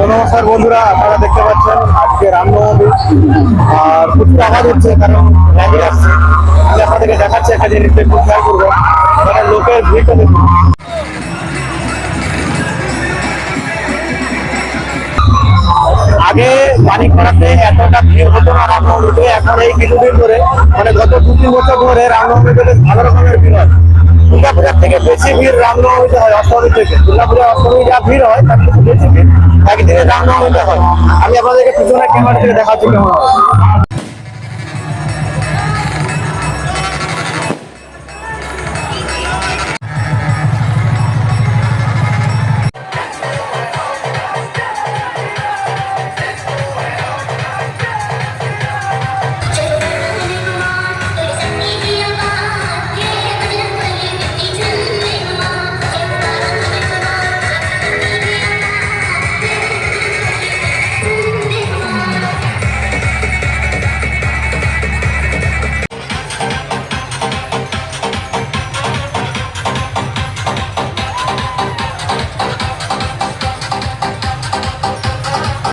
নমস্কার বন্ধুরা, আপনারা দেখতে পাচ্ছেন আজকে রামনবমী আর প্রচুর আওয়াজ হচ্ছে, কারণ র্যালি আসছে। আমি আপনাদেরকে দেখাচ্ছি একটা জিনিস, একটু খেয়াল করবো, মানে লোকের ভিড়টা দেখুন। আগে মানিকপাড়াতে এতটা ভিড় হতো না রামনবমীতে, এখন এই কিছুদিন ধরে মানে গত 2-3 বছর ধরে রামনবমীতে বেশ ভালো রকমের ভিড় হয়। দুর্গাপূজার থেকে বেশি ভিড় রামনবমীতে হয়, অষ্টমী থেকে। দুর্গাপূজা অষ্টমী যা ভিড় হয় তার থেকে বেশি ভিড় একদিনে রামনবমীতে হয়। আমি আপনাদেরকে পিছনে ক্যামেরা থেকে দেখাচ্ছি কেমন হয়।